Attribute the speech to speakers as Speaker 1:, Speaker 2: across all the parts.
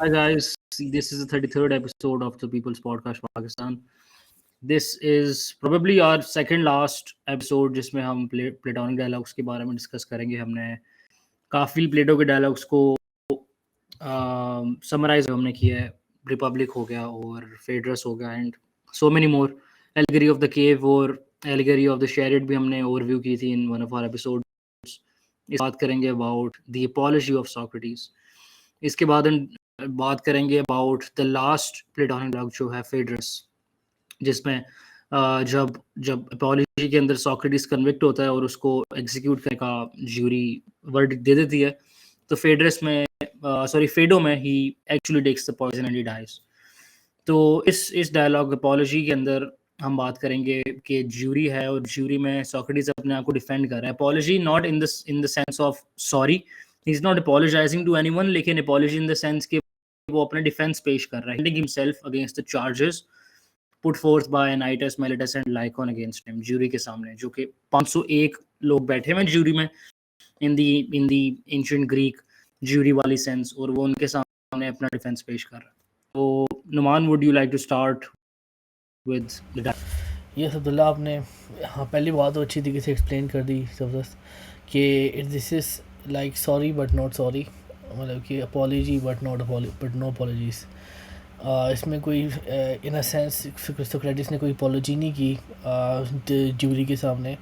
Speaker 1: Hi guys, this is the 33rd episode of the People's Podcast Pakistan. This is probably our second last episode जिसमें हम platonic dialogues के बारे में discuss करेंगे. हमने काफ़ी प्लेटो के डायलॉग्स को समराइज हमने किया है. रिपब्लिक हो गया और फेडरस हो गया and so many more. Allegory of the cave और एलिगरी ऑफ द शेरिट भी हमने ओवरव्यू की थी in one of our episode. इस बात करेंगे about the apology of Socrates. इसके बाद हम बात करेंगे about the last Platonic dialogue जो है फेडरस, जिसमें जब जब अपॉलजी के अंदर सोक्रेटिस कन्विक्ट होता है और उसको एग्जीक्यूट करने का ज्यूरी वर्डिक्ट दे देती है, तो फेडो में he actually takes the poison and he dies. तो इस डायलॉग अपॉलजी के अंदर हम बात करेंगे कि ज्यूरी है और ज्यूरी में सोक्रेटिस अपने आप को डिफेंड कर रहा है. Apology not in the sense of sorry, he is not apologising to anyone, लेकिन अपॉलजी इन द सेंस कि वो अपने डिफेंस पेश कर रहा है, hiding himself against the charges put forth by Anytus, Meletus and Lycon against him, jury के सामने, जो कि 501 लोग बैठे हुए ज्यूरी में इन दी एंशिएंट ग्रीक ज्यूरी वाली सेंस, और वो उनके सामने अपना डिफेंस पेश कर रहा है. तो Numan, would you like to start with the
Speaker 2: yes Abdullah, आपने हाँ पहली बात तो अच्छी तरीके से एक्सप्लेन कर दी ज़बरदस्त कि this is like sorry but not sorry, मतलब कि अपॉलजी बट नो अपॉलजीज. इसमें कोई इन अ सेंस सोक्रेटिस ने कोई अपॉलजी नहीं की ज्यूरी के सामने,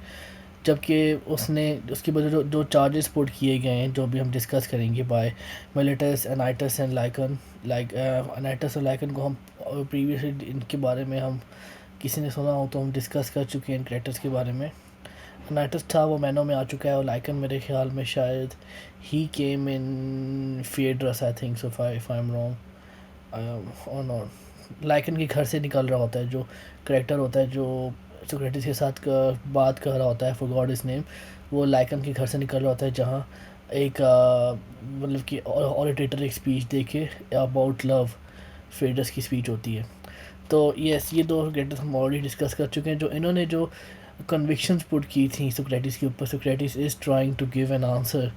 Speaker 2: जबकि उसने उसके बाद जो चार्जेस पुट किए गए हैं जो भी हम डिस्कस करेंगे बाय मिलिटस, एनाइटस एंड लाइकन. एनाइटस और लाइकन को हम प्रीवियस इनके बारे में हम किसी ने सुना हो तो हम डिस्कस कर चुके हैं इन कैरेक्टर्स के बारे में. एनाइटस था वो मैनों में आ चुका है, और लाइकन मेरे ख्याल में शायद he came in Phaedrus, I think so, if I am wrong or not. Lycon के घर से निकल रहा होता है, जो करेक्टर होता है जो सोक्रेटिस के साथ बात कर रहा होता है, फॉर गॉड इज नेम, वो लाइकन के घर से निकल रहा होता है, जहाँ एक मतलब कि ऑरिटेटर एक स्पीच देखे अबाउट लव, फेडरस की स्पीच होती है. तो यस, ये दो कैरेक्टर्स हम ऑलरेडी डिस्कस कर चुके हैं. जो इन्होंने जो कन्विक्शंस पुट की थी सोक्रेटिस के ऊपर, Socrates is trying to give an answer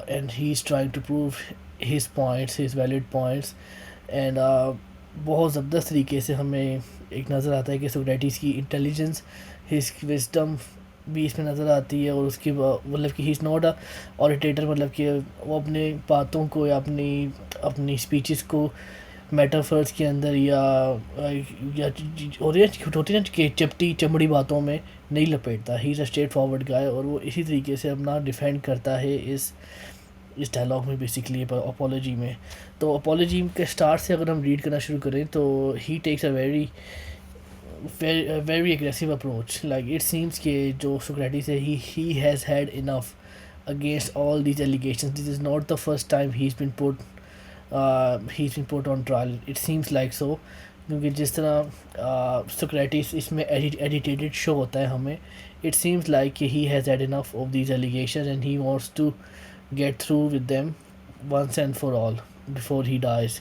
Speaker 2: and he is trying to prove his points, his valid points. And बहुत ज़बरदस्त तरीके से हमें एक नज़र आता है कि सोक्रेटिस की इंटेलिजेंस, हिज विजडम भी इसमें नज़र आती है. और उसकी मतलब कि ही इज़ नॉट अ ऑरिटेटर, मतलब कि वो अपने बातों को या अपनी स्पीचेस को मेटाफर्स के अंदर या होती ना कि चपटी चमड़ी बातों में नहीं लपेटता. He is a straightforward guy, और वो इसी तरीके से अपना डिफेंड करता है इस डायलॉग में, बेसिकली अपॉलजी में. तो अपॉलजी के स्टार्ट से अगर हम रीड करना शुरू करें तो he takes a very aggressive approach. Like it seems कि जो सोक्रेटिस है, he has had enough against all these allegations. This is not the first time he's been put on trial. It seems like so, क्योंकि जिस तरह Socrates इसमें एडिटेटेड show होता है हमें, it seems like he has had enough of these allegations and he wants to get through with them once and for all before he dies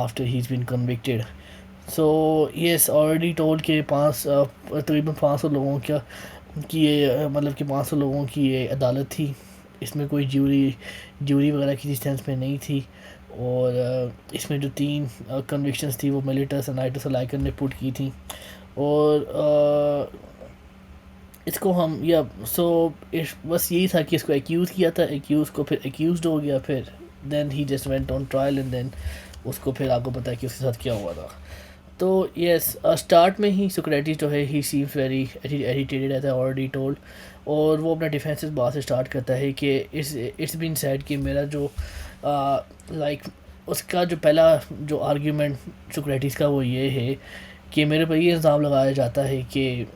Speaker 2: after he's been convicted. So yes, already told कि तकरीबन 500 लोगों की ये मतलब कि 500 लोगों की ये अदालत थी. इसमें कोई ज्यूरी वगैरह किसी सेंस में नहीं थी. और इसमें जो 3 कन्विक्शंस थी वो मिलिटस, एनाइटस और लाइकन ने पुट की थी. और इसको हम बस यही था कि इसको एक्यूज़ किया था, एक्यूज़ को फिर एक्यूज़ड हो गया, फिर then he just went on trial and then उसको फिर आपको पता है कि उसके साथ क्या हुआ था. तो यस, स्टार्ट में ही सोक्रेटिस जो है he seems very agitated as I already told, और वो अपना डिफेंसिव बात से स्टार्ट करता है कि इट्स बीन सेड कि मेरा जो लाइक उसका जो पहला जो आर्ग्यूमेंट सोक्रेटिस का वो ये है कि मेरे पर ये इल्ज़ाम लगाया जाता है कि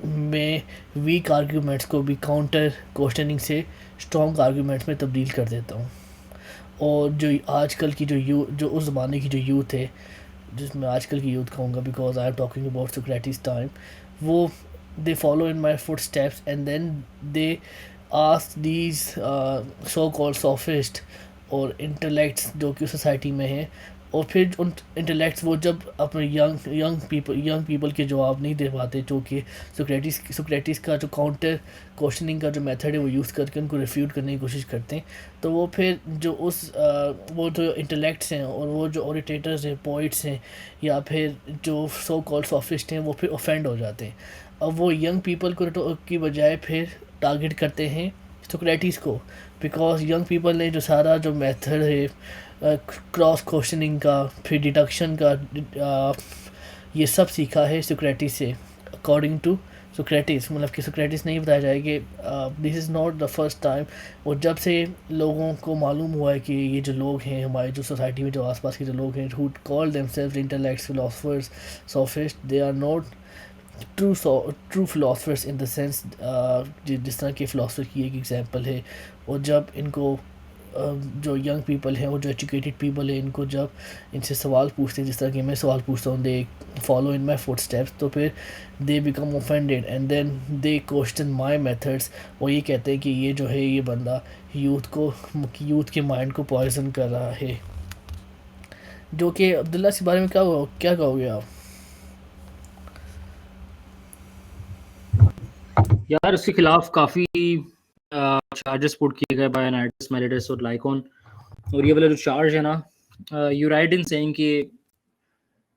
Speaker 2: मैं वीक आर्ग्यूमेंट्स को भी काउंटर क्वेश्चनिंग से स्ट्रॉन्ग आर्ग्यूमेंट्स में तब्दील कर देता हूँ. और जो आजकल की जो उस ज़माने की जो यूथ है, जिसमें आजकल की यूथ कहूँगा because I am talking about Socrates time, वो they follow in my foot steps and then they ask these so called sophist और इंटेलेक्ट्स जो कि सोसाइटी में हैं, और फिर उन इंटेलेक्ट्स वो जब अपने यंग पीपल के जवाब नहीं दे पाते, जो कि सोक्रेटिस का जो काउंटर क्वेश्चनिंग का जो मेथड है वो यूज़ करके उनको रिफ्यूट करने की कोशिश करते हैं, तो वो फिर जो वो जो इंटेलेक्ट्स हैं और वो जो ओरेटेटर्स हैं, पोइट्स हैं, या फिर जो सो कॉल्ड सॉफिस्ट हैं, वो फिर ऑफेंड हो जाते हैं। अब वो यंग पीपल को की बजाय फिर टारगेट करते हैं सोक्रेटिस को, बिकॉज यंग पीपल ने जो सारा जो मेथड है क्रॉस क्वेश्चनिंग का, फिर डिडक्शन का, ये सब सीखा है सोक्रेटिस से, अकॉर्डिंग टू सोक्रेटिस। मतलब कि सोक्रेटिस ने ही बताया जाए कि this is not the first time. और जब से लोगों को मालूम हुआ है कि ये जो लोग हैं हमारी जो सोसाइटी में जो आसपास के जो लोग हैं, who call themselves intellects, philosophers, sophist, they are not true philosophers in the sense, जिस तरह के फ़िलासफ़र की एक एग्जांपल है। और जब इनको जो यंग पीपल हैं और जो एजुकेटेड पीपल हैं, इनको जब इनसे सवाल पूछते हैं जिस तरह कि मैं सवाल पूछता हूँ, they follow in my foot steps, तो फिर they become offended and then they question my methods. और ये कहते हैं कि ये जो है ये बंदा यूथ के माइंड को पॉइजन कर रहा है। जो कि अब्दुल्ला इस बारे में क्या कहोगे आप?
Speaker 1: यार उसके खिलाफ काफ़ी चार्जेस पुट किए गए बाय एनाइटस, मेलिटस और लाइकॉन। और ये वाला जो चार्ज है ना, यू राइट इन सेइंग कि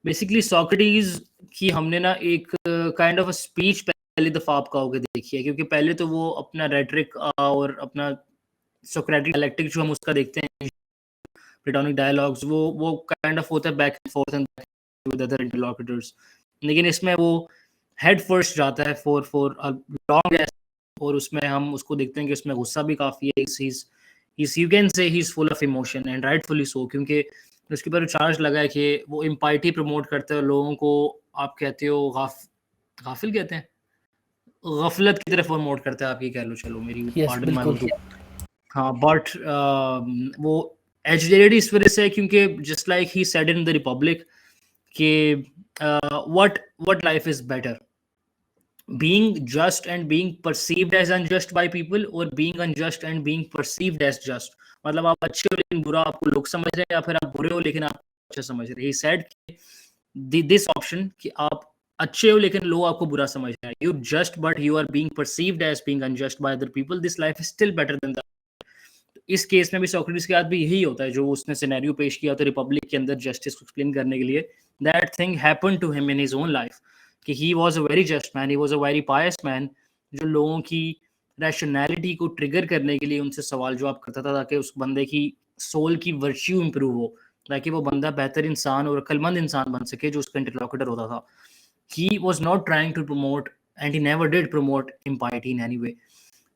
Speaker 1: बेसिकली सॉक्रेटिस की हमने ना एक काइंड ऑफ अ स्पीच पहली दफ़ा आप कहोगे देखी है, क्योंकि पहले तो वो अपना रेटरिक और अपना सोक्रेटिक डायलेक्टिक जो हम उसका देखते हैं, प्लेटोनिक डायलॉग्स, वो काइंड ऑफ होता है back and forth and with other interlocutors. लेकिन इसमें वो हेड फर्स्ट जाता है फॉर अ लॉन्ग, और उसमें हम उसको देखते हैं कि उसमें गुस्सा भी काफ़ी है। You can say he is full of emotion and rightfully so, क्योंकि उसके ऊपर चार्ज लगा है कि वो इम्पाइटी प्रमोट करते हैं लोगों को। आप कहते हो गाफिल कहते हैं, गफलत की तरफ प्रमोट करते हैं, आप ये कह लो, चलो मेरी
Speaker 2: यस,
Speaker 1: पार्डन माय
Speaker 2: बिल्कुल।
Speaker 1: उर्दू। हाँ, बट वो एजुकेटेड इस वजह से है क्योंकि just like he said in the Republic कि what life is better, being just and being perceived as unjust by people, or being unjust and being perceived as just। मतलब आप अच्छे हो लेकिन बुरा आपको लोग समझ रहे हैं, या फिर आप बुरे हो लेकिन आप अच्छे समझ रहे हैं। He said दिस ऑप्शन कि आप अच्छे हो लेकिन लोग आपको बुरा समझ रहे हैं, you just but you are being perceived as being unjust by other people, this life is still better than that. इस केस में भी सोक्रेटिस के साथ भी यही होता है जो उसने सिनेरियो पेश किया था रिपब्लिक के अंदर जस्टिस को एक्सप्लेन करने के लिए। That thing happened to him in his own life कि he was a very just man, he was a very pious man, जो लोगों की रैशनैलिटी को ट्रिगर करने के लिए उनसे सवाल जवाब करता था ताकि उस बंदे की सोल की वर्च्यू इंप्रूव हो, ताकि वो बंदा बेहतर इंसान और अक्लमंद इंसान बन सके जो उसका इंटरलॉक्यूटर होता था। He was not trying to promote, and he never did promote impiety in any way,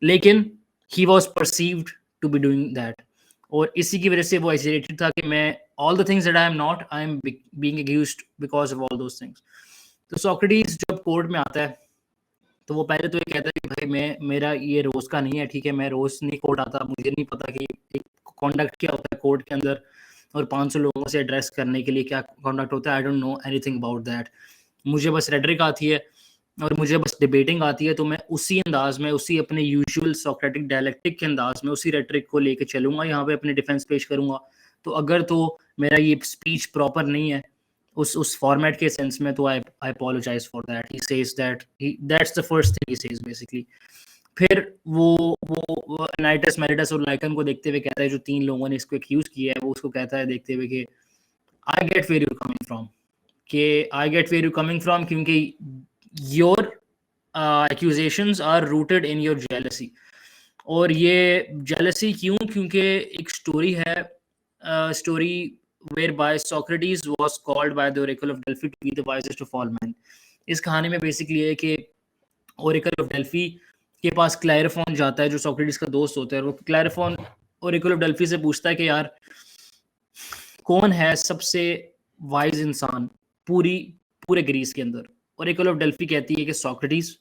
Speaker 1: लेकिन he was perceived to be doing that, और इसी की वजह से वो एजिटेटेड था कि मैं all the things that I am not, I am being accused because of all those things। तो सोक्रेटिस जब कोर्ट में आता है तो वो पहले तो ये कहता है कि भाई मेरा ये रोज का नहीं है, ठीक है, मैं रोज नहीं कोर्ट आता, मुझे नहीं पता कि कॉन्डक्ट क्या होता है कोर्ट के अंदर और 500 लोगों से एड्रेस करने के लिए क्या कॉन्डक्ट होता है। I don't know anything about that. मुझे बस रेटरिक आती है और मुझे बस डिबेटिंग आती है, तो मैं उसी अंदाज में, उसी अपने यूजुअल सोक्रेटिक डायलेक्टिक के अंदाज में उसी रेटरिक को लेके चलूंगा, यहाँ पे अपने डिफेंस पेश करूंगा। तो अगर तो मेरा ये स्पीच प्रॉपर नहीं है उस फॉर्मेट के सेंस में, तो I apologise for that. He says that that's the first thing he says basically. फिर वो एनाइटस, मेरिटस और लाइकन को देखते हुए कहता है, जो 3 लोगों ने इसको एक्यूज किया है, वो उसको कहता है देखते हुए कि I get where you coming from, कि I get where you coming from, क्योंकि your accusations are rooted in your jealousy. और ये जेलसी क्यों? क्योंकि एक स्टोरी है, story whereby Socrates was called by the Oracle of Delphi to be the wisest of all men। इस कहानी में बेसिकली है कि ओरेकल ऑफ डेल्फी के पास क्लैरिफोन जाता है जो सोक्रेटिस का दोस्त होता है, और वो क्लैरिफोन ओरेकल ऑफ डेल्फी से पूछता है कि यार कौन है सबसे वाइज इंसान पूरे ग्रीस के अंदर। ओरेकल ऑफ डेल्फी कहती है कि सोक्रेटिस।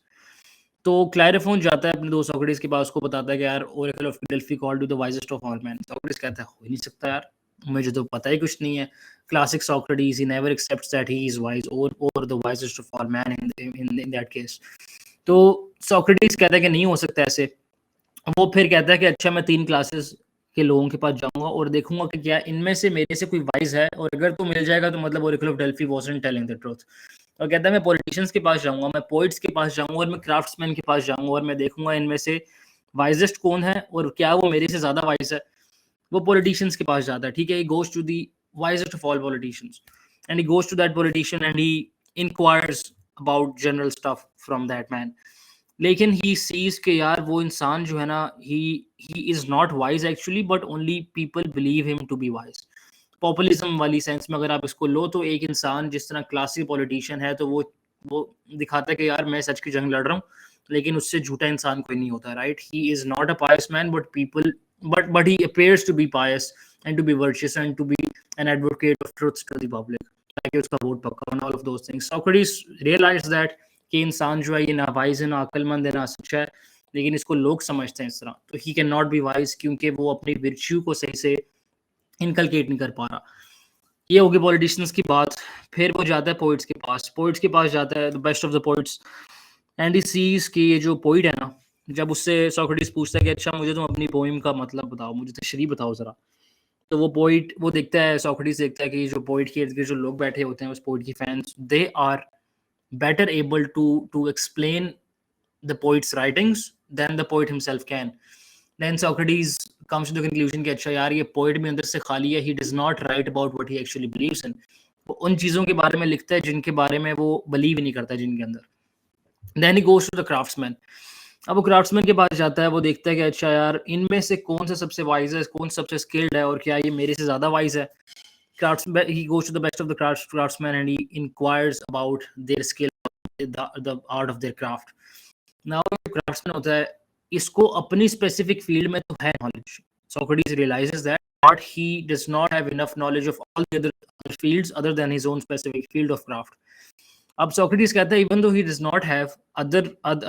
Speaker 1: तो क्लैरिफोन जाता है अपने दोस्त सोक्रेटिस के पास, उसको बताता है कि यार oracle of Delphi called to the wisest of all man. Socrates कहता है हो ही नहीं सकता यार, मुझे तो पता ही कुछ नहीं है। Classic Socrates, he never accepts that he is wise और the wisest of all man in that case. तो सोक्रेटिस कहता है कि नहीं हो सकता ऐसे। वो फिर कहता है कि अच्छा मैं 3 क्लासेस के लोगों के पास जाऊंगा और देखूंगा कि क्या इनमें से मेरे से कोई वाइज है, और अगर तो मिल जाएगा तो मतलब Oracle of Delphi wasn't telling the truth. और कहता है मैं पॉलिटिशियंस के पास जाऊंगा, मैं पोइट्स के पास जाऊंगा और मैं क्राफ्ट्समैन के पास जाऊंगा और मैं देखूंगा इनमें से वाइजेस्ट कौन है और क्या वो मेरे से ज्यादा वाइज है। वो पॉलिटिशियंस के पास जाता है, ठीक है, he goes to the wisest of all politicians and he goes to that politician and he inquires about general stuff from that man. लेकिन ही सीज के यार वो इंसान जो है ना, he is not wise actually, but only people believe him to be wise. Populism वाली sense में अगर आप इसको लो तो एक इंसान जिस तरह क्लासिक पॉलिटिशियन है तो वो दिखाता है कि यार मैं सच की जंग लड़ रहा हूँ, लेकिन उससे झूठा इंसान कोई नहीं होता, right. He is not a pious man but people but he appears to be pious and to be virtuous and to be an advocate of truth to the public, ताकि उसका वोट पक्का हो, all of those things. Socrates realized that कि इंसान जो है ये ना वाइज है, ना अक्लमंद है, ना सच्चा है, लेकिन इसको लोग समझते हैं इस तरह, तो he can not be wise क्योंकि वो अपनी विर्च्यू को सही से इनकलकेट नहीं कर पा रहा। ये होगी पॉलिटिशियंस की बात। फिर वो जाता है पोइट्स के पास, पोइट्स के पास जाता है, the best of the poets, and he sees कि ये जो पोइट है ना, जब उससे सोक्रेटिस पूछता है कि अच्छा मुझे तुम अपनी पोइम का मतलब बताओ, मुझे तशरीह बताओ जरा, तो वो पोइट वो देखता है, सोक्रेटिस देखता है कि जो पोइट के इर्द गिर्द जो लोग बैठे होते हैं उस पोइट की fans, they are better able to explain the poet's writings than the poet himself can. Then Socrates comes to the conclusion कि अच्छा यार ये poet भी अंदर से खाली है, he does not write about what he actually believes in. वो उन चीज़ों के बारे में लिखता है जिनके बारे में वो believe ही नहीं करता जिनके अंदर। Then he goes to the craftsman. अब वो क्राफ्ट्समैन के पास जाता है, वो देखता है कि अच्छा यार इनमें से कौन सा सबसे वाइज है, कौन सबसे स्किल्ड है और क्या ये मेरे से ज़्यादा वाइज है। He goes to the best of the craftsmen and he inquires about their skill, the art of their craft. Now जो craftsman होता है इसको अपनी specific field में तो है knowledge. Socrates realizes that but he does not have enough knowledge of all the other fields other than his own specific field of craft. अब Socrates कहता है even though he does not have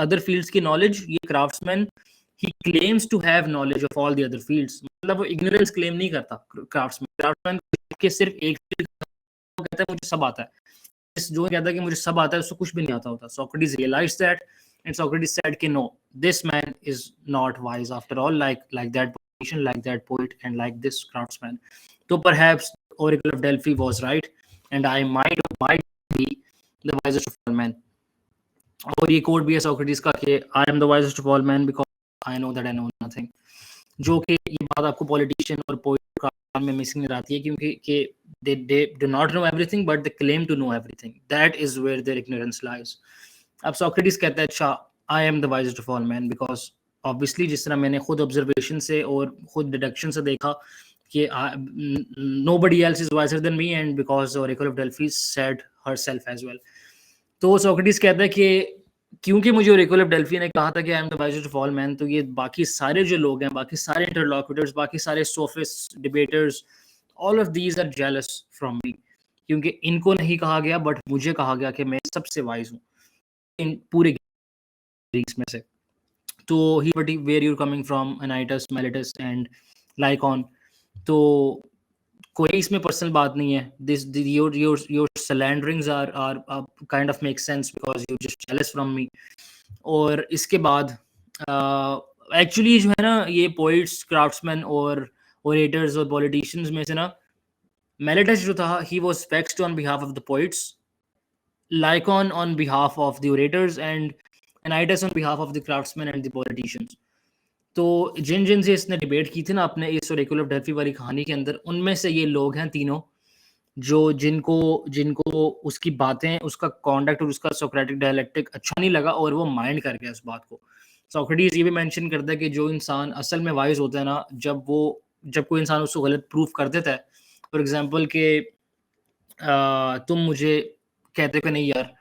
Speaker 1: other fields की knowledge, ये craftsman he claims to have knowledge of all the other fields. मतलब वो ignorance claim नहीं करता craftsman के सिर्फ एक field कहता है मुझे सब आता है, जो कहता है कि मुझे सब आता है उसको कुछ भी नहीं आता होता। Socrates realized that and Socrates said कि no, this man is not wise after all, like that politician, like that poet and like this craftsman. So perhaps Oracle of Delphi was right and I might be the wisest of all men. और ये coat भी है Socrates का कि I am the wisest of all men because I know that I know nothing. जो कि ये बात आपको पॉलिटिशियन और पोएट का में मिसिंग नजर आती है क्योंकि कि they do not know everything but they claim to know everything. That is where their ignorance lies. अब Socrates कहता है अच्छा I am the wisest of all men because obviously जिस तरह मैंने खुद ऑब्जर्वेशन से और खुद डिडक्शन से देखा कि nobody else is wiser than me and because the Oracle of Delphi said herself as well. तो Socrates कहता है कि क्योंकि मुझे ओरेकल ऑफ डेल्फी ने कहा था कि आई am the wisest of all man, तो ये बाकी सारे जो लोग हैं, बाकी सारे इंटरलॉक्यूटर्स, बाकी सारे sophist, debaters, all of these are jealous from me क्योंकि इनको नहीं कहा गया बट मुझे कहा गया कि मैं सबसे वाइज हूँ इन पूरे ग्रीक्स में से। तो he where you coming from Anytus, Meletus and Lycon, तो कोई इसमें पर्सनल बात नहीं है। This your slanderings are kind of make sense because you just jealous from me. और इसके बाद एक्चुअली जो है ना ये पोइट्स, क्राफ्ट्समैन और ओरेटर्स और पॉलिटिशियंस में से ना मेलिटस जो था he was vexed on behalf of the poets, Lycon on behalf of the orators and एनाइटस on behalf of the craftsman and the politicians. तो जिन से इसने डिबेट की थी ना अपने इस ओरेकल ऑफ डेल्फी वाली कहानी के अंदर, उनमें से ये लोग हैं तीनों जो जिनको उसकी बातें, उसका कॉन्डक्ट और उसका सोक्रेटिक डायलेक्टिक अच्छा नहीं लगा और वो माइंड कर गया उस बात को। सोक्रेटिस ये भी मेंशन करता है कि जो इंसान असल में वाइज होता है ना, जब कोई इंसान उसको गलत प्रूफ कर देता है, फॉर एग्जांपल कि तुम मुझे कहते हो कि नहीं यार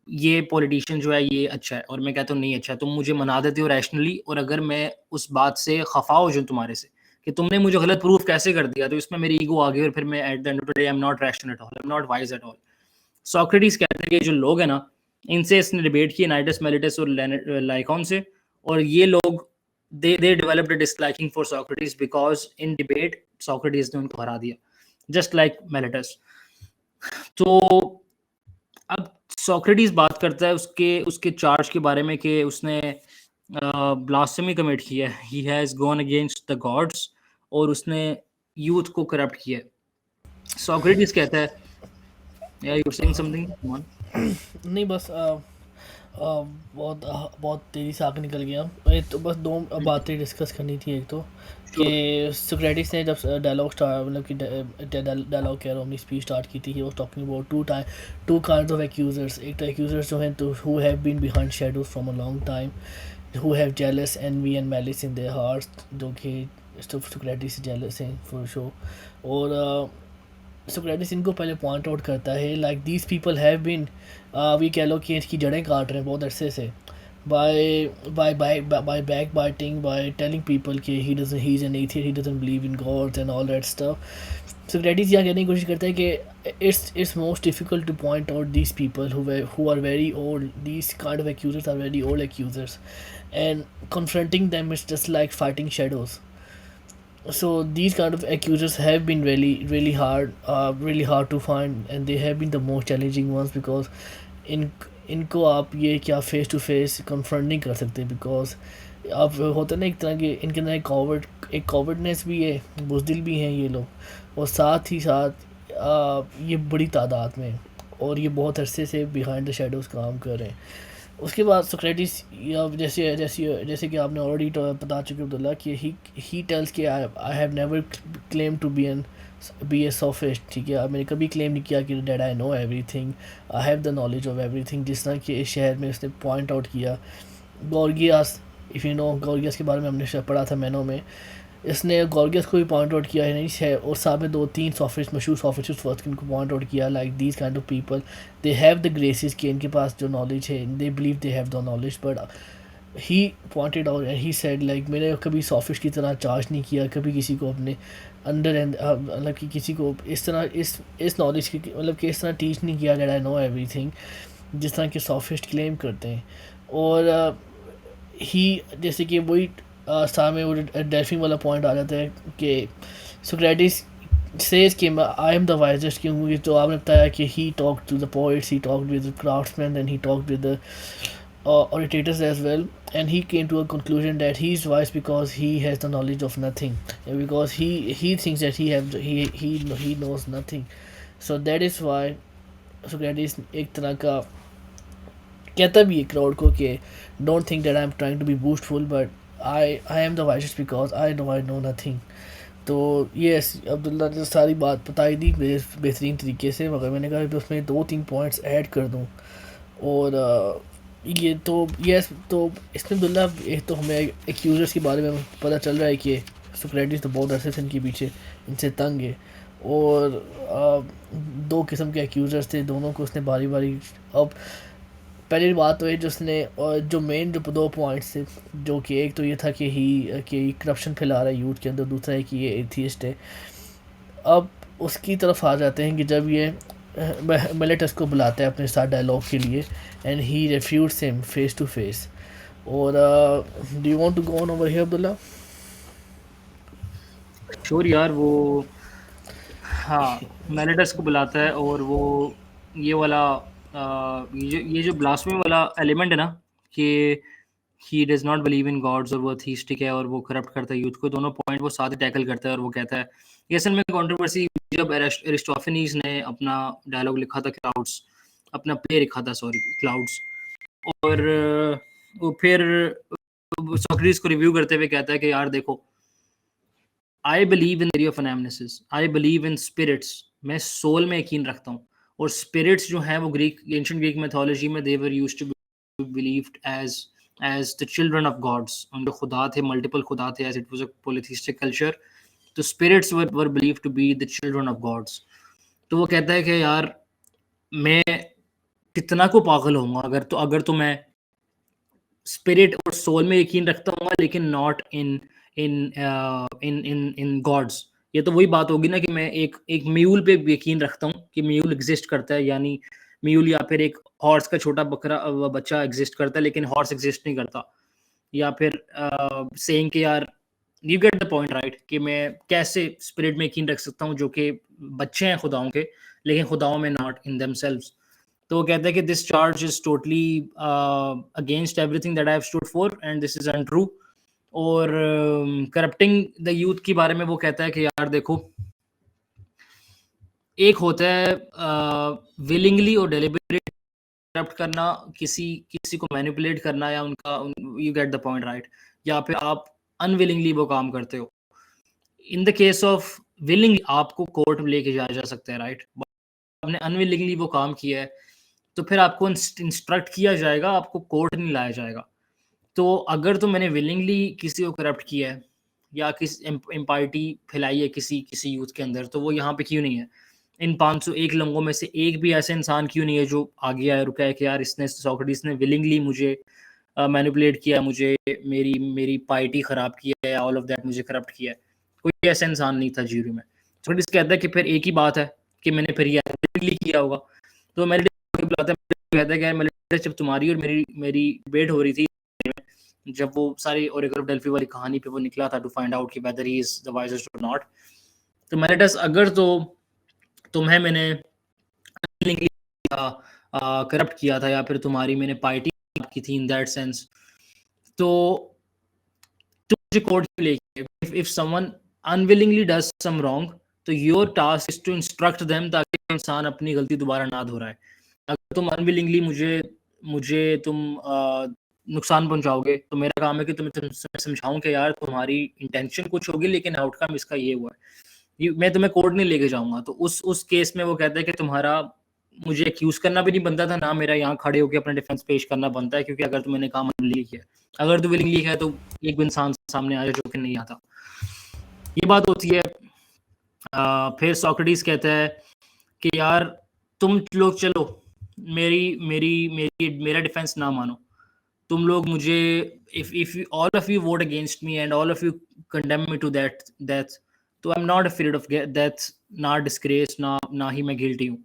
Speaker 1: ये पॉलिटिशियन जो है ये अच्छा है और मैं कहता हूँ नहीं अच्छा है, तुम मुझे मना देते हो रैशनली, और अगर मैं उस बात से खफा हो जाऊँ तुम्हारे से कि तुमने मुझे गलत प्रूफ कैसे कर दिया, तो इसमें मेरी ईगो आ गई और फिर मैं at the end of the day I am not rational at all, I am not wise at all. Socrates कहते हैं कि जो लोग हैं ना, इनसे इसने डिबेट की नाइटस, मेलिटस और लाइकॉन से, और ये लोग they developed a disliking for Socrates because in debate Socrates ने उनको हरा दिया, just like Meletus। तो अब सोक्रेटिस बात करता है उसके चार्ज के बारे में कि उसने ब्लास्फेमी कमिट की है, he has gone against the gods और उसने यूथ को करप्ट किया है। सोक्रेटिस कहता है, या यू सेइंग समथिंग वन?
Speaker 2: नहीं बस बहुत तेज़ी से आगे निकल गया। एक तो बस दो बातें डिस्कस करनी थी। एक तो कि
Speaker 1: श्योर।
Speaker 2: सोक्रेटिस ने जब डायलॉग स्टार्ट मतलब कि डायलॉग कह रहा हूँ अपनी स्पीच स्टार्ट की थी, he was talking about two kinds of accusers. एक तो एक्यूजर्स जो हैं तो who have been behind shadows from a long time, who have jealous envy and malice in their hearts, जो कि सोक्रेटिस जेलस हैं फॉर शो। और Socrates इनको पहले पॉइंट आउट करता है like these people have been, we कह लो कि इसकी जड़ें काट रहे हैं बहुत अरसे से, by by backbiting, by telling people कि he is an atheist, he doesn't believe in gods and all that stuff. Socrates यहाँ कहने की कोशिश करता है कि it's most difficult to point out these people who are very old, these kind of accusers are very old accusers, and confronting them is just like fighting shadows. So these kind of accusers have been really hard to find, and they have been the most challenging ones because इन इनको आप ये क्या face to face confront नहीं कर सकते, because आप होता है ना एक तरह के इनके अंदर एक कॉवर्डनेस भी है, बुज़दिल भी हैं ये लोग, और साथ ही साथ ये बड़ी तादाद में, और ये बहुत अरसे से बिहाइंड द शेडोज़ काम कर रहे हैं। उसके बाद सोक्रेटिस, या जैसे जैसे जैसे कि आपने ऑलरेडी बता चुके हो अब्दुल्ला, कि ही टेल्स कि I have never claim to be a sophist. ठीक है, मैंने कभी क्लेम नहीं किया कि that I know everything, I have the knowledge of everything. जिस तरह कि इस शहर में उसने पॉइंट आउट किया गॉर्गियास, इफ़ यू नो गॉर्गियास के बारे में हमने पढ़ा था मैनो में, इसने गॉर्गियस को भी पॉइंट आउट किया है नहीं है, और साथ में दो तीन सॉफिस्ट मशहूर सॉफिस्ट फर्स्ट इनको पॉइंट आउट किया like these kind of people they have the graces, कि इनके पास जो नॉलेज है they believe they have the knowledge, but he pointed out and he said like मैंने कभी सॉफिस्ट की तरह चार्ज नहीं किया, कभी किसी को अपने अंडर एंड मतलब कि किसी को इस तरह इस नॉलेज की मतलब कि इस तरह टीच नहीं किया दैट आई नो एवरीथिंग, जिस तरह के सॉफिस्ट क्लेम करते हैं। और ही जैसे कि वही सामने वो डेल्फिन वाला पॉइंट आ जाता है कि सोक्रेटिस सेज कि आई एम द वाइजेस्ट, क्योंकि तो आपने बताया कि he talk to the poets, he talk with the craftsman, and he talk with the orators as well, and he came to a conclusion that he is wise because he has the knowledge of nothing, and because he thinks that he knows nothing. So that is why Socrates एक तरह का कहता भी है crowd को कि don't think that I am trying to be boastful, but I am the wisest because I know nothing. तो ये अब्दुल्ला ने सारी बात बताई दी बेहतरीन तरीके से, मगर मैंने कहा कि उसमें दो तीन पॉइंट्स ऐड कर दूँ। और ये तो यस, तो इसमें अब्दुल्ला एक तो हमें एक्यूजर्स के बारे में पता चल रहा है कि सोक्रेटिस तो बहुत अरसे से इनके पीछे इनसे तंग है, और दो किस्म के एक्यूजर्स थे, दोनों को उसने बारी बारी। अब पहली बात तो है जो उसने, और जो मेन जो दो पॉइंट्स थे, जो कि एक तो ये था कि करप्शन फैला रहा है यूथ के अंदर, दूसरा है कि ये एथियस्ट है। अब उसकी तरफ आ जाते हैं कि जब ये मिलेटस को बुलाता है अपने साथ डायलॉग के लिए, and he refutes him face to face. और do you want to go on over here Abdullah?
Speaker 1: Sure यार, वो हाँ मैलेटस को बुलाता है, और वो ये वाला ये जो ब्लास्फेमी वाला एलिमेंट है ना, कि he does not believe in gods और वो थीस्टिक है और वो करप्ट करता है यूथ को, दोनों पॉइंट वो साथ ही टैकल करता है। और वो कहता है ये असल में कंट्रोवर्सी जब एरिस्टोफेनीज ने अपना डायलॉग लिखा था क्लाउड्स, अपना प्ले लिखा था सॉरी क्लाउड्स, और वो फिर सोक्रेटिस को रिव्यू करते हुए कहता है कि यार देखो, I believe in theory of anamnesis, I believe in spirits, मैं सोल में यकीन रखता हूँ। और स्पिरिट्स जो हैं वो एंशिएंट ग्रीक मैथोलॉजी में they were used to be believed as the children of gods, उनके खुदा थे, मल्टीपल खुदा थे, as it was a polytheistic culture. तो spirits were believed to be the children of gods. तो वो कहता है कि यार मैं कितना को पागल होऊंगा अगर तो मैं स्पिरिट और सोल में यकीन रखता हूँ, लेकिन not in in in God's. ये तो वही बात होगी ना कि मैं एक म्यूल पे यकीन रखता हूँ कि म्यूल एग्जिस्ट करता है, यानी म्यूल या फिर एक हॉर्स का छोटा बच्चा एग्जिस्ट करता है, लेकिन हॉर्स एग्जिस्ट नहीं करता। या फिर सेइंग कि यार you get the point right, कि मैं कैसे स्पिरिट में यकीन रख सकता हूँ जो कि बच्चे हैं खुदाओं के, लेकिन खुदाओं में नॉट इन देमसेल्व्स। तो वो कहता है कि this charge is totally against everything that I have stood for and this is untrue. और करप्टिंग द यूथ के बारे में वो कहता है कि यार देखो, एक होता है विलिंगली और डेलिबरेट करप्ट करना, किसी किसी को मैनिपुलेट करना, या you get the point right, या फिर आप अनविलिंगली वो काम करते हो। In the case of willing आपको कोर्ट में लेके जाया जा सकता है, राइट। आपने अनविलिंगली वो काम किया है तो फिर आपको इंस्ट्रक्ट किया जाएगा, आपको कोर्ट नहीं लाया जाएगा। तो अगर तो मैंने विलिंगली किसी को करप्ट किया है या किसी एम्पायर्टी फैलाई है किसी किसी यूथ के अंदर, तो वो यहाँ पे क्यों नहीं है? इन 501 लोगों में से एक भी ऐसा इंसान क्यों नहीं है जो आगे आया, रुका है कि यार इसने, सोक्रेटिस ने विलिंगली मुझे मैनिपुलेट किया, मुझे मेरी मेरी पार्टी खराब किया है, ऑल ऑफ दैट मुझे करप्ट किया है। कोई ऐसा इंसान नहीं था ज्यूरी में। सोक्रेटिस कहता है कि फिर एक ही बात है कि मैंने फिर ये विलिंगली किया होगा। तो मेरे बुलाता है, कहता है कि यार मेरे जब तुम्हारी और मेरी मेरी डिबेट हो रही थी, जब वो सारी ओरेकल ऑफ डेल्फी वाली कहानी पे वो निकला था टू फाइंड आउट कि weather he is the wisest और नॉट, तो मैंने अगर तो तुम्हें मैंने करप्ट किया था या फिर तुम्हारी मैंने पार्टी की थी इन दैट सेंस, तो तुम मुझे कोर्ट में लेके, if someone unwillingly does some wrong, तो your task is to instruct them ताकि इंसान अपनी गलती दोबारा ना दोहराए। अगर तुम अनविलिंगली मुझे मुझे तुम नुकसान पहुंचाओगे, तो मेरा काम है कि तुम्हें समझाऊं कि यार तुम्हारी इंटेंशन कुछ होगी लेकिन आउटकम इसका ये हुआ है। मैं तुम्हें कोर्ट नहीं लेके जाऊंगा। तो उस केस में वो कहता है कि तुम्हारा मुझे एक्यूज करना भी नहीं बनता था, ना मेरा यहाँ खड़े होकर अपना डिफेंस पेश करना बनता है, क्योंकि अगर तो मैंने काम अनविलिंगली किया, अगर तो विलिंगली है तो एक भी इंसान सामने आ जाए जो कि नहीं आता। ये बात होती है। फिर सोक्रेटिस कहता है कि यार तुम लोग चलो मेरा डिफेंस ना मानो, तुम लोग मुझे, if all of you vote against me and all of you condemn me to death, तो आई am not afraid of death, ना डिस्ग्रेस, ना ही मैं गिल्टी हूँ।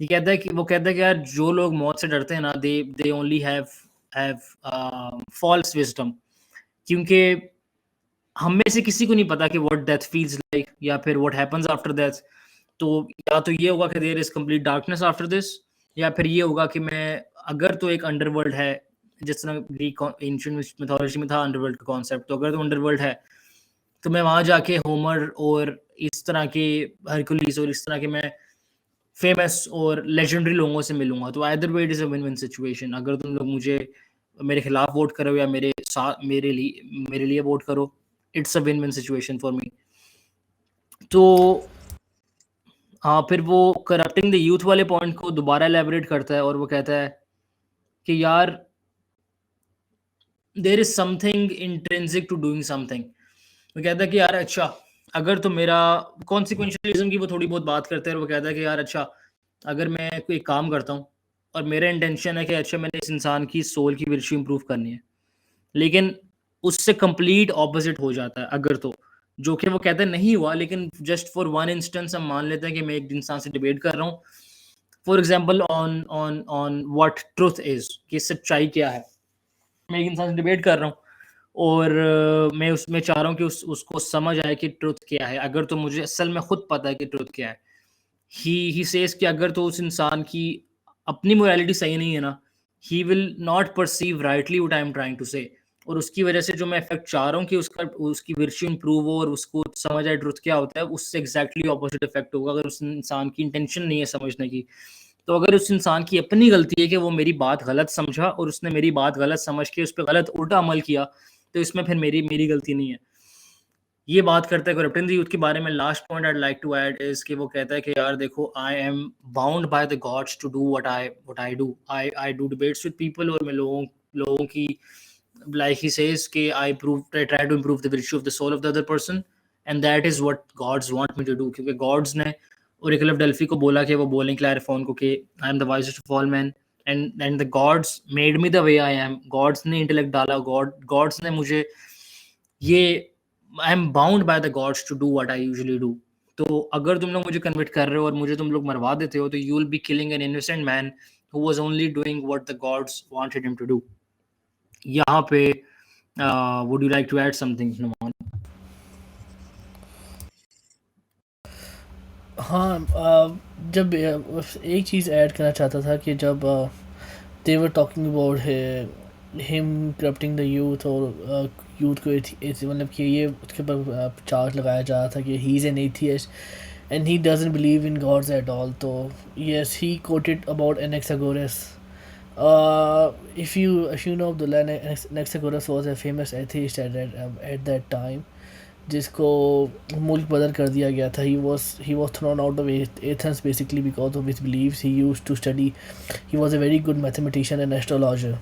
Speaker 1: ये कहता है कि वो कहता है कि यार जो लोग मौत से डरते हैं ना, they only have false wisdom, क्योंकि हम में से किसी को नहीं पता कि व्हाट डेथ फील्स लाइक या फिर व्हाट हैपेंस आफ्टर डेथ। तो या तो ये होगा कि there is complete darkness after this, या फिर ये होगा कि मैं, अगर तो एक अंडरवर्ल्ड है, जिस तरह ग्रीक एंशिएंट मिथोलॉजी में था अंडरवर्ल्ड का कॉन्सेप्ट, तो अगर तो अंडरवर्ल्ड है तो मैं वहां जाके होमर और इस तरह के हरकुलिस और इस तरह के मैं फेमस और लेजेंडरी लोगों से मिलूंगा। तो either way it is a win win situation. अगर तुम लोग मुझे मेरे खिलाफ वोट करो या मेरे साथ मेरे लिए वोट करो, it's a win win situation for me. तो हाँ, फिर वो करप्टिंग द यूथ वाले पॉइंट को दोबारा एलैबोरेट करता है और वो कहता है कि यार there is something intrinsic to doing something. वो कहता है कि यार अच्छा, अगर तो मेरा कॉन्सिक्वेंशलिज्म की वो थोड़ी बहुत बात करते हैं, और वो कहता है कि यार अच्छा, अगर मैं कोई काम करता हूँ और मेरा इंटेंशन है कि अच्छा मैंने इस इंसान की सोल की वर्च्यू इंप्रूव करनी है, लेकिन उससे कंप्लीट ऑपोजिट हो जाता है अगर तो, जो कि वो कहते हैं नहीं हुआ, लेकिन जस्ट फॉर वन इंस्टेंस हम मान लेते हैं कि मैं एक इंसान से डिबेट कर रहा हूँ, for example on on on what truth is, कि सच्चाई क्या है। मैं एक इंसान से डिबेट कर रहा हूँ और मैं उसमें चाह रहा हूँ कि उसको समझ आए कि ट्रुथ क्या है, अगर तो मुझे असल में खुद पता है कि ट्रुथ क्या है। ही सेज कि अगर तो उस इंसान की अपनी मोरालिटी सही नहीं है ना, he will not perceive rightly what I am trying to say, और उसकी वजह से जो मैं इफेक्ट चाह रहा हूँ कि उसकी वर्च्यू इंप्रूव हो और उसको समझ आए ट्रुथ क्या होता है, उससे एग्जैक्टली ऑपोजिट इफेक्ट होगा अगर उस इंसान की इंटेंशन नहीं है समझने की। तो अगर उस इंसान की अपनी गलती है कि वो मेरी बात गलत समझा और उसने मेरी बात गलत समझ के उस पर गलत उल्टा अमल किया, तो इसमें फिर मेरी मेरी गलती नहीं है। ये बात करते हैं करप्टिंग द यूथ के बारे में। Last point I like to add is कि वो कहता है कि यार देखो, I am bound by the gods to do what I do. I do debates with people, और मैं लोगों लोगों की, like he says कि I try to improve the virtue of the soul of the other person, and that is what gods want me to do, क्योंकि gods ने oracle of Delphi को बोला कि वो बोलें क्लैरिफोन को कि I am the wisest of all men, and the gods made me the way I am। gods ने इंटेलेक्ट डाला, gods ने मुझे ये, I am bound by the gods to do what I usually do. तो अगर तुम लोग मुझे कन्वर्ट कर रहे हो और मुझे तुम लोग मरवा देते हो, तो you will be killing an innocent man who was only doing what the gods wanted him to do. यहाँ पे would you like to add something Numan?
Speaker 2: हाँ, जब एक चीज़ ऐड करना चाहता था कि जब they were talking about him corrupting the youth, और यूथ को मतलब कि ये उसके ऊपर चार्ज लगाया जा रहा था कि he is an atheist and he doesn't believe in gods at all. तो yes, he quoted about Anaxagoras. If you know Abdullah, Anaxagoras was a famous atheist at that time, जिसको मुल्क बदल कर दिया गया था. He was thrown out of Athens basically because of his beliefs. He used to study. He was a very good mathematician and astrologer.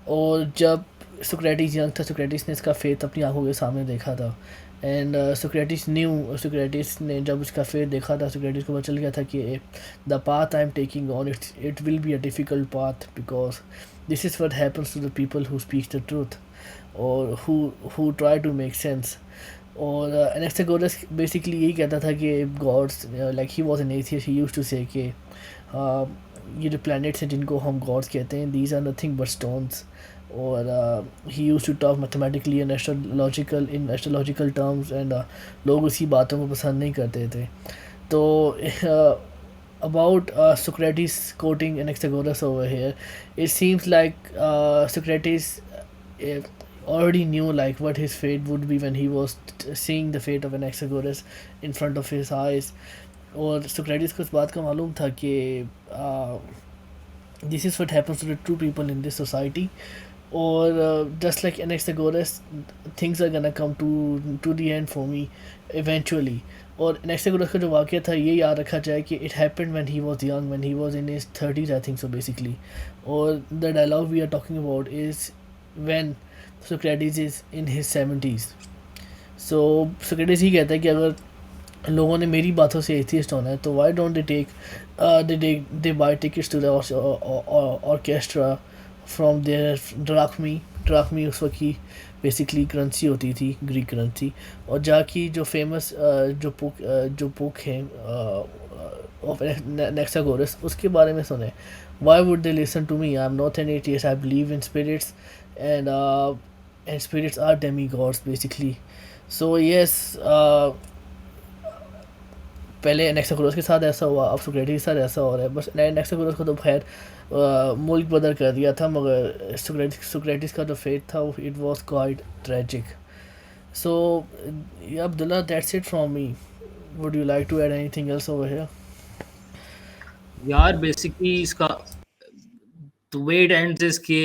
Speaker 2: और जब Socrates young था, सोक्रेटिस ने इसका फेथ अपनी आंखों के सामने देखा था. एंड सोक्रेटिस ने जब इसका फेथ देखा था, सोक्रेटिस को पता चल गया था कि the path I am taking on it will be a difficult path, because this is what happens to the people who speaks the truth और who try to make sense. और एनेक्सागोरस बेसिकली यही कहता था कि gods, like he was an atheist, he used to say कि ये जो planets हैं जिनको हम गॉड्स कहते हैं, these are nothing but stones. और he used to talk mathematically and astrological terms, and लोग उसी बातों को पसंद नहीं करते थे. तो about Socrates quoting Anaxagoras over here, it seems like Socrates uh, already knew like what his fate would be when he was seeing the fate of Anaxagoras in front of his eyes. और Socrates को इस बात का मालूम था कि this is what happens to the true people in this society. Or just like Anaxagoras, things are gonna come to the end for me eventually. और Anaxagoras का जो वाक़या था ये याद रखा जाए कि it happened when he was young, when he was in his 30s I think so basically. और the dialogue we are talking about is when Socrates is in his 70s. So Socrates ही कहता है कि अगर लोगों ने मेरी बातों से एथियस्ट होना है तो why don't they buy tickets to the orchestra from their drachmae उस वक्त की बेसिकली करेंसी होती थी, ग्रीक करेंसी. और जाकी जो फेमस जो बुक है ऑफ नेक्सागोरस, उसके बारे में सुने. Why would they listen to me? I am not an atheist, I believe in spirits, and spirits are demi gods basically. So yes, पहले एनेक्सागोरस के साथ ऐसा हुआ, अब सोक्रेटिस के साथ ऐसा हो रहा है. बस एनेक्सागोरस को तो खैर मुल्क बदल कर दिया था, मगर सोक्रेटिस का जो फेट था it was quite tragic. So Abdullah, that's it from me. Would you like to add anything else over here?
Speaker 1: यार बेसिकली इसका the way it ends is कि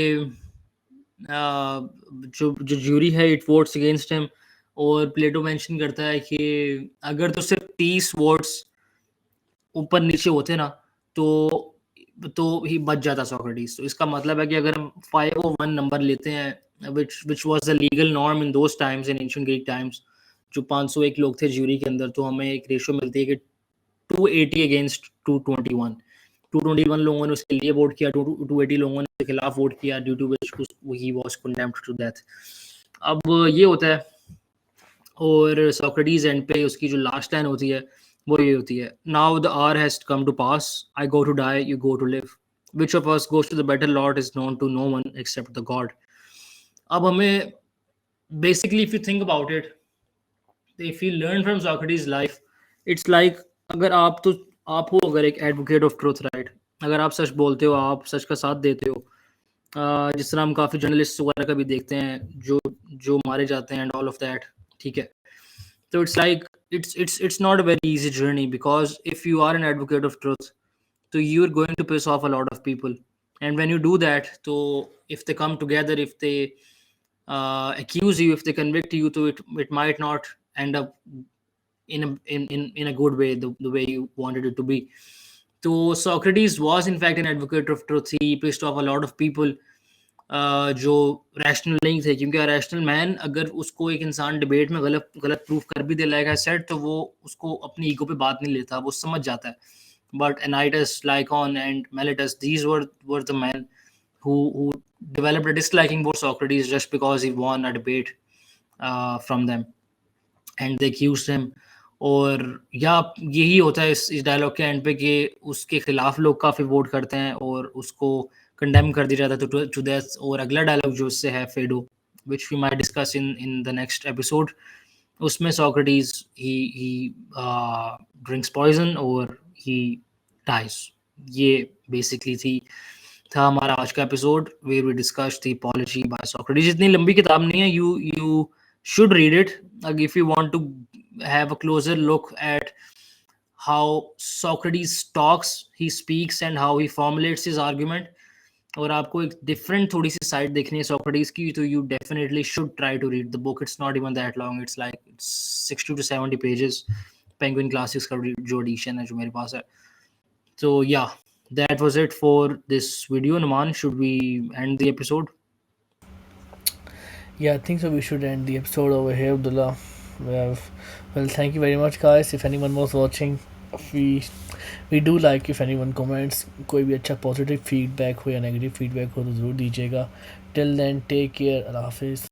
Speaker 1: जो ज्यूरी है इट वोट्स अगेंस्ट हिम. और प्लेटो mention करता है कि अगर तो सिर्फ 30 वोट्स ऊपर नीचे होते ना तो ही बच जाता सोक्रेटिस. तो इसका मतलब है कि अगर हम 501 नंबर लेते हैं which was the legal norm in those times, in ancient Greek times, जो 501 लोग थे ज्यूरी के अंदर, तो हमें एक रेशियो मिलती है कि 280 अगेंस्ट 221. 221 लोगों ने उसके लिए वोट किया, 280 लोगों ने उसके खिलाफ वोट किया, due to which he was condemned to death. अब ये होता है. और सोक्रेटिस एंड पे उसकी जो लास्ट लाइन होती है वो ये होती है, now the hour has come to pass, I go to die, you go to live, which of us goes to the better lot is known to no one except the god. अब हमें basically if you think about it, if you learn from Socrates life, it's like अगर आप हो अगर एक advocate of truth, right, अगर आप सच बोलते हो, आप सच का साथ देते हो, जिस तरह हम काफ़ी जर्नलिस्ट वगैरह का भी देखते हैं जो मारे जाते हैं एंड ऑल ऑफ दैट, ठीक है. So it's like it's not a very easy journey, because if you are an advocate of truth, so you're going to piss off a lot of people. And when you do that, so if they come together, if they accuse you, if they convict you, so it might not end up in a good way, the way you wanted it to be. So Socrates was in fact an advocate of truth. He pissed off a lot of people जो rational नहीं थे, क्योंकि rational man अगर उसको एक इंसान debate में गलत प्रूफ कर भी दे, लाइक आई सेड, तो वो उसको अपनी ईगो पे बात नहीं लेता, वो समझ जाता है. But Anytus, Lycon and Meletus, these were the man who developed a disliking for Socrates just because he won a debate from them, and they accused him. और या यही होता है इस डायलॉग के एंड पे कि उसके खिलाफ लोग काफ़ी वोट करते हैं और उसको कंडेम कर दिया जाता है टू डेथ. और अगला डायलॉग जो उससे है, Phaedo, which we might discuss in the next episode, उसमें सोक्रेटिस ही ड्रिंक्स पॉइजन और ही डाइज. ये बेसिकली था हमारा आज का episode where we discuss the apology by Socrates. इतनी लंबी किताब नहीं है, you should read it if you want to have a closer look at how Socrates talks, he speaks and how he formulates his argument, और आपको एक different थोड़ी सी side देखनी है सोक्रेटिस की, तो you definitely should try to read the book. It's not even that long, it's like 60 to 70 pages, Penguin Classics का जो एडिशन है जो मेरे पास है। So yeah, that was it for this video. Naman, should we end the episode?
Speaker 2: Yeah, I think so. We should end the episode over here, Abdullah. Well, thank you very much, guys. If anyone was watching, we do like if anyone comments कोई भी अच्छा positive feedback हो या negative feedback हो तो ज़रूर दीजिएगा. Till then, take care. Allah Hafiz.